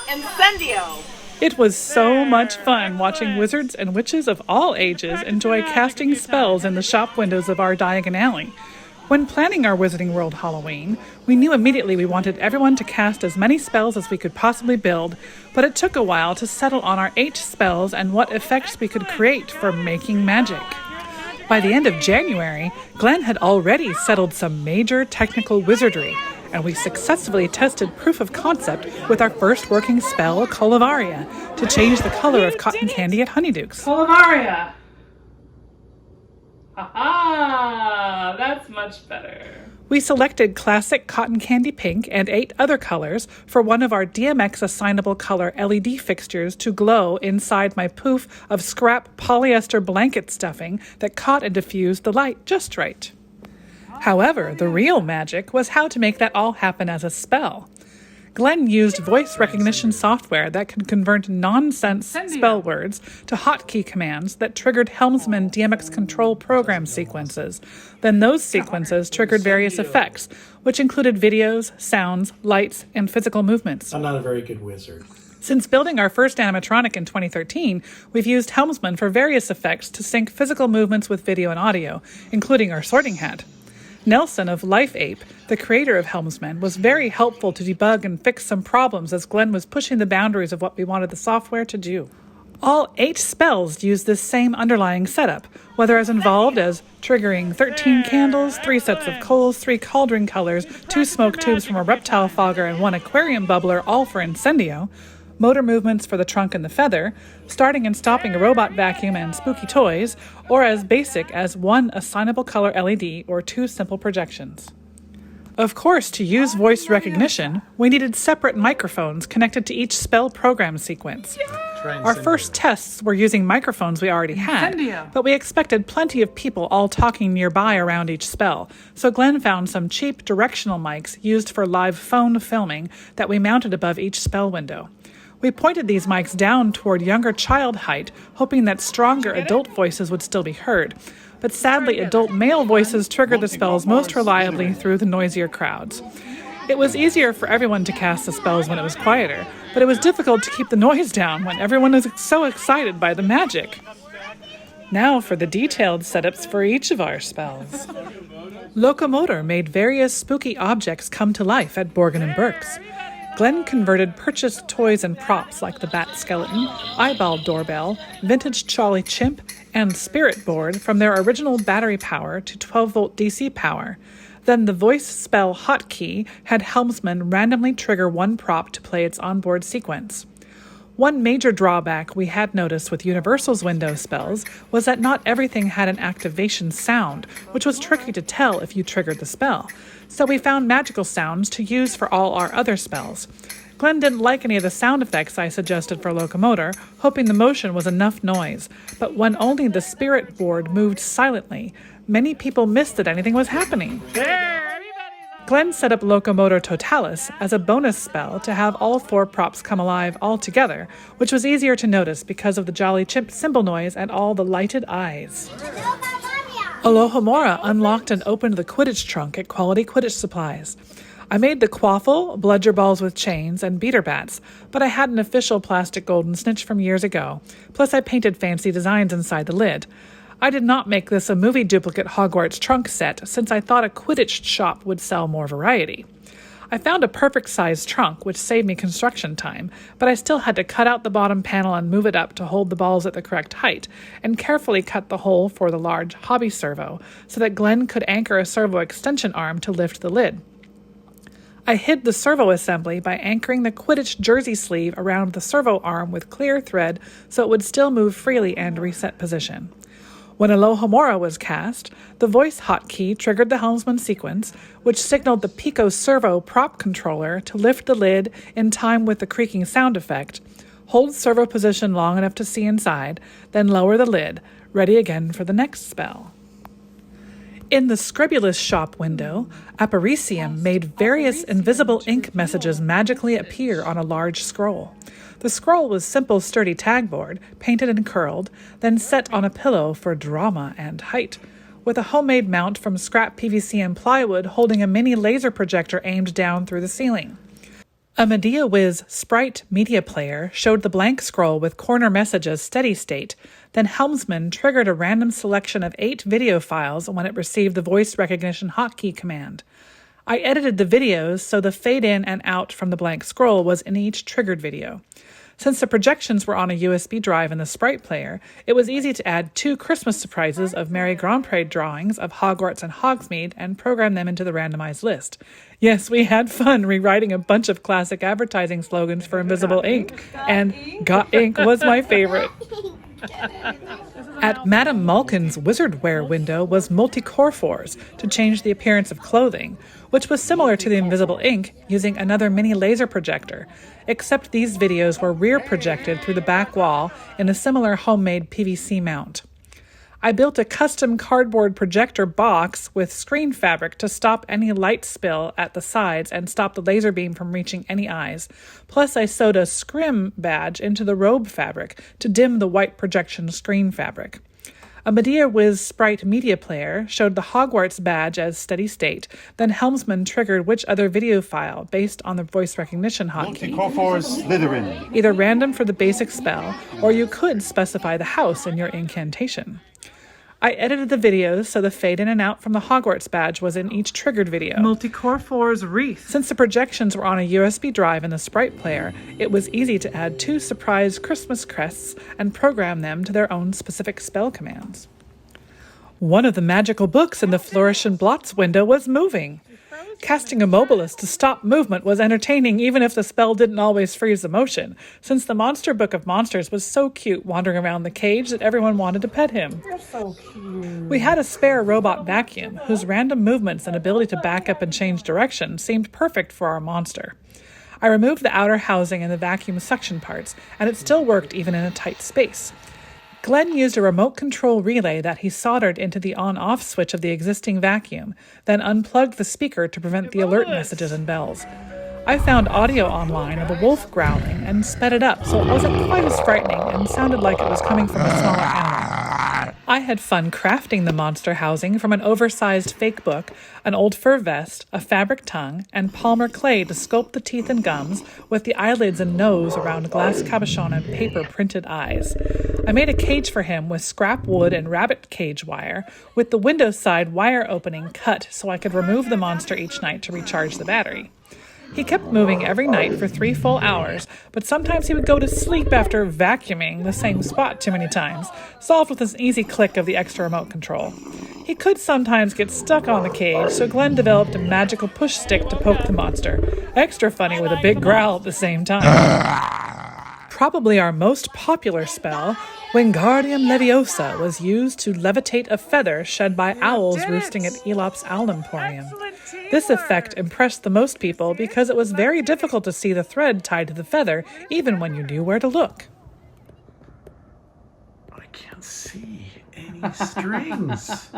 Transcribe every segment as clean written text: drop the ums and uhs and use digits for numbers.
Incendio! It was so much fun watching wizards and witches of all ages enjoy casting spells in the shop windows of our Diagon Alley. When planning our Wizarding World Halloween, we knew immediately we wanted everyone to cast as many spells as we could possibly build, but it took a while to settle on our 8 spells and what effects we could create for making magic. By the end of January, Glenn had already settled some major technical wizardry, and we successfully tested proof of concept with our first working spell, Colovaria, to change the color of cotton candy at Honeydukes. Colovaria! Ha-ha! That's much better. We selected classic cotton candy pink and 8 other colors for one of our DMX assignable color LED fixtures to glow inside my poof of scrap polyester blanket stuffing that caught and diffused the light just right. However, the real magic was how to make that all happen as a spell. Glenn used voice recognition software that could convert nonsense spell words to hotkey commands that triggered Helmsman DMX control program sequences. Then those sequences triggered various effects, which included videos, sounds, lights, and physical movements. I'm not a very good wizard. Since building our first animatronic in 2013, we've used Helmsman for various effects to sync physical movements with video and audio, including our sorting hat. Nelson of Life Ape, the creator of Helmsman, was very helpful to debug and fix some problems as Glenn was pushing the boundaries of what we wanted the software to do. All 8 spells use this same underlying setup, whether as involved as triggering 13 candles, 3 sets of coals, 3 cauldron colors, 2 smoke tubes from a reptile fogger, and 1 aquarium bubbler, all for Incendio, motor movements for the trunk and the feather, starting and stopping a robot vacuum and spooky toys, or as basic as 1 assignable color LED or 2 simple projections. Of course, to use voice recognition, we needed separate microphones connected to each spell program sequence. Our first tests were using microphones we already had, but we expected plenty of people all talking nearby around each spell, so Glenn found some cheap directional mics used for live phone filming that we mounted above each spell window. We pointed these mics down toward younger child height, hoping that stronger adult voices would still be heard. But sadly, adult male voices triggered the spells most reliably through the noisier crowds. It was easier for everyone to cast the spells when it was quieter, but it was difficult to keep the noise down when everyone was so excited by the magic. Now for the detailed setups for each of our spells. Locomotor made various spooky objects come to life at Borgin & Burke's. Glenn converted purchased toys and props like the bat skeleton, eyeball doorbell, vintage Charlie chimp, and spirit board from their original battery power to 12-volt DC power. Then the voice spell hotkey had Helmsman randomly trigger 1 prop to play its onboard sequence. One major drawback we had noticed with Universal's Windows spells was that not everything had an activation sound, which was tricky to tell if you triggered the spell. So we found magical sounds to use for all our other spells. Glenn didn't like any of the sound effects I suggested for Locomotor, hoping the motion was enough noise. But when only the spirit board moved silently, many people missed that anything was happening. Glenn set up Locomotor Totalis as a bonus spell to have all 4 props come alive all together, which was easier to notice because of the Jolly Chimp cymbal noise and all the lighted eyes. Alohomora unlocked and opened the Quidditch trunk at Quality Quidditch Supplies. I made the quaffle, bludger balls with chains, and beater bats, but I had an official plastic golden snitch from years ago, plus I painted fancy designs inside the lid. I did not make this a movie duplicate Hogwarts trunk set since I thought a Quidditch shop would sell more variety. I found a perfect-sized trunk, which saved me construction time, but I still had to cut out the bottom panel and move it up to hold the balls at the correct height, and carefully cut the hole for the large hobby servo, so that Glenn could anchor a servo extension arm to lift the lid. I hid the servo assembly by anchoring the Quidditch jersey sleeve around the servo arm with clear thread so it would still move freely and reset position. When Alohomora was cast, the voice hotkey triggered the Helmsman sequence, which signaled the Pico Servo prop controller to lift the lid in time with the creaking sound effect, hold servo position long enough to see inside, then lower the lid, ready again for the next spell. In the Scribulous shop window, Aparicium made various invisible ink messages magically appear on a large scroll. The scroll was simple, sturdy tagboard, painted and curled, then set on a pillow for drama and height, with a homemade mount from scrap PVC and plywood holding a mini laser projector aimed down through the ceiling. A MediaWiz Sprite media player showed the blank scroll with corner messages steady state, then Helmsman triggered a random selection of 8 video files when it received the voice recognition hotkey command. I edited the videos so the fade in and out from the blank scroll was in each triggered video. Since the projections were on a USB drive in the Sprite player, it was easy to add 2 Christmas surprises of Merry Grand Parade drawings of Hogwarts and Hogsmeade and program them into the randomized list. Yes, we had fun rewriting a bunch of classic advertising slogans for Invisible Ink, and Got Ink was my favorite. At Madame Malkin's wizardware window was multi-core to change the appearance of clothing, which was similar to the Invisible Ink using another mini laser projector, except these videos were rear projected through the back wall in a similar homemade PVC mount. I built a custom cardboard projector box with screen fabric to stop any light spill at the sides and stop the laser beam from reaching any eyes. Plus, I sewed a scrim badge into the robe fabric to dim the white projection screen fabric. A MediaWiz Sprite media player showed the Hogwarts badge as steady state, then Helmsman triggered which other video file based on the voice recognition hotkey. Slytherin. Either random for the basic spell, or you could specify the house in your incantation. I edited the videos so the fade in and out from the Hogwarts badge was in each triggered video. Multi-Core 4's wreath. Since the projections were on a USB drive in the Sprite player, it was easy to add 2 surprise Christmas crests and program them to their own specific spell commands. One of the magical books in the Flourish and Blots window was moving. Casting a mobilist to stop movement was entertaining even if the spell didn't always freeze the motion, since the Monster Book of Monsters was so cute wandering around the cage that everyone wanted to pet him. You're so cute. We had a spare robot vacuum, whose random movements and ability to back up and change direction seemed perfect for our monster. I removed the outer housing and the vacuum suction parts, and it still worked even in a tight space. Glenn used a remote control relay that he soldered into the on-off switch of the existing vacuum, then unplugged the speaker to prevent the alert messages and bells. I found audio online of a wolf growling and sped it up so it wasn't quite as frightening and sounded like it was coming from a smaller animal. I had fun crafting the monster housing from an oversized fake book, an old fur vest, a fabric tongue, and Palmer clay to sculpt the teeth and gums with the eyelids and nose around glass cabochon and paper printed eyes. I made a cage for him with scrap wood and rabbit cage wire, with the window side wire opening cut so I could remove the monster each night to recharge the battery. He kept moving every night for 3 full hours, but sometimes he would go to sleep after vacuuming the same spot too many times, solved with an easy click of the extra remote control. He could sometimes get stuck on the cage, so Glenn developed a magical push stick to poke the monster, extra funny with a big growl at the same time. Probably our most popular spell, Wingardium Leviosa, was used to levitate a feather shed by owls roosting at Elop's Owl Emporium. This effect impressed the most people because it was very difficult to see the thread tied to the feather, even when you knew where to look. I can't see any strings.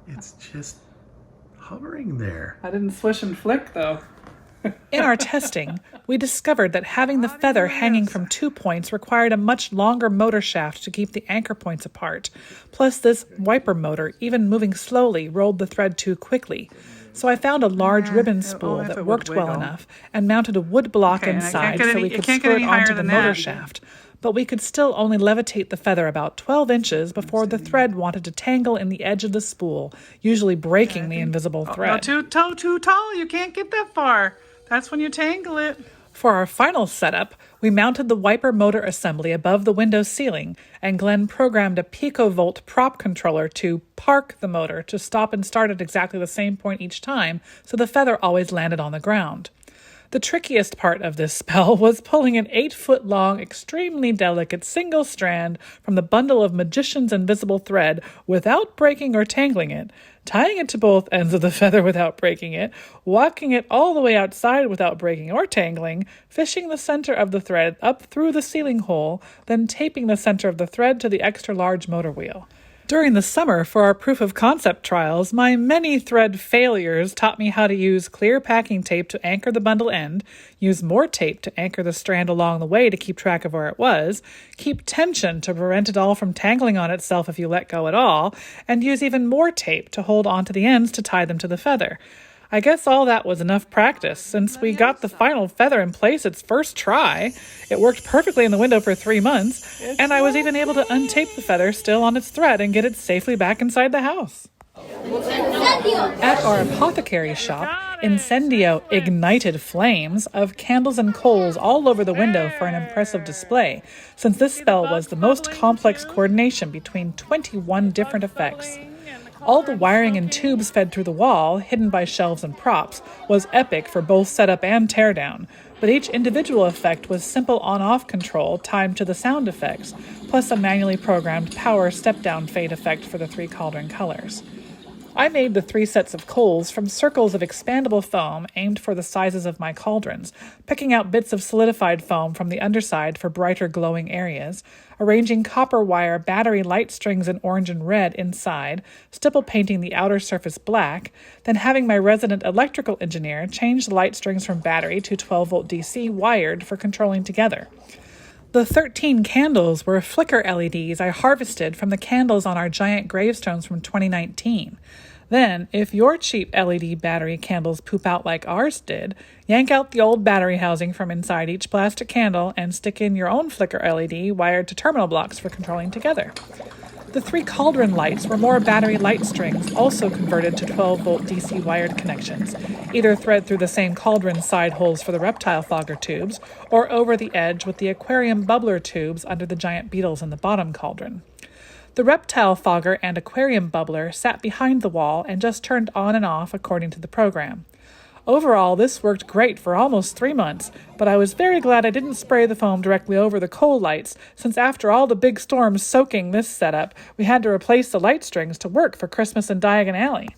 It's just hovering there. I didn't swish and flick, though. In our testing, we discovered that having the feather hanging from 2 points required a much longer motor shaft to keep the anchor points apart. Plus, this wiper motor, even moving slowly, rolled the thread too quickly. So I found a large ribbon spool that worked well enough and mounted a wood block inside so we could screw it onto the motor shaft. But we could still only levitate the feather about 12 inches before the thread wanted to tangle in the edge of the spool, usually breaking the invisible thread. Too tall. You can't get that far. That's when you tangle it. For our final setup, we mounted the wiper motor assembly above the window ceiling, and Glenn programmed a picovolt prop controller to park the motor to stop and start at exactly the same point each time, so the feather always landed on the ground. The trickiest part of this spell was pulling an 8-foot-long, extremely delicate single strand from the bundle of magician's invisible thread without breaking or tangling it, tying it to both ends of the feather without breaking it, walking it all the way outside without breaking or tangling, fishing the center of the thread up through the ceiling hole, then taping the center of the thread to the extra-large motor wheel. During the summer, for our proof-of-concept trials, my many thread failures taught me how to use clear packing tape to anchor the bundle end, use more tape to anchor the strand along the way to keep track of where it was, keep tension to prevent it all from tangling on itself if you let go at all, and use even more tape to hold onto the ends to tie them to the feather. I guess all that was enough practice, since we got the final feather in place its first try. It worked perfectly in the window for 3 months, and I was even able to untape the feather still on its thread and get it safely back inside the house. At our apothecary shop, Incendio ignited flames of candles and coals all over the window for an impressive display, since this spell was the most complex coordination between 21 different effects. All the wiring and tubes fed through the wall, hidden by shelves and props, was epic for both setup and teardown, but each individual effect was simple on-off control timed to the sound effects, plus a manually programmed power step-down fade effect for the 3 cauldron colors. I made the 3 sets of coals from circles of expandable foam aimed for the sizes of my cauldrons, picking out bits of solidified foam from the underside for brighter glowing areas, arranging copper wire battery light strings in orange and red inside, stipple painting the outer surface black, then having my resident electrical engineer change the light strings from battery to 12-volt DC wired for controlling together. The 13 candles were flicker LEDs I harvested from the candles on our giant gravestones from 2019. Then, if your cheap LED battery candles poop out like ours did, yank out the old battery housing from inside each plastic candle and stick in your own flicker LED wired to terminal blocks for controlling together. The 3 cauldron lights were more battery light strings, also converted to 12-volt DC wired connections, either thread through the same cauldron side holes for the reptile fogger tubes, or over the edge with the aquarium bubbler tubes under the giant beetles in the bottom cauldron. The reptile fogger and aquarium bubbler sat behind the wall and just turned on and off according to the program. Overall, this worked great for almost 3 months, but I was very glad I didn't spray the foam directly over the coal lights, since after all the big storms soaking this setup, we had to replace the light strings to work for Christmas in Diagon Alley.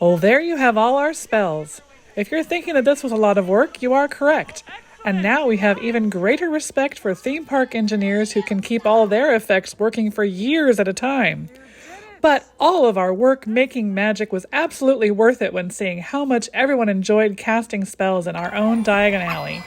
Well, there you have all our spells. If you're thinking that this was a lot of work, you are correct. And now we have even greater respect for theme park engineers who can keep all their effects working for years at a time. But all of our work making magic was absolutely worth it when seeing how much everyone enjoyed casting spells in our own Diagon Alley.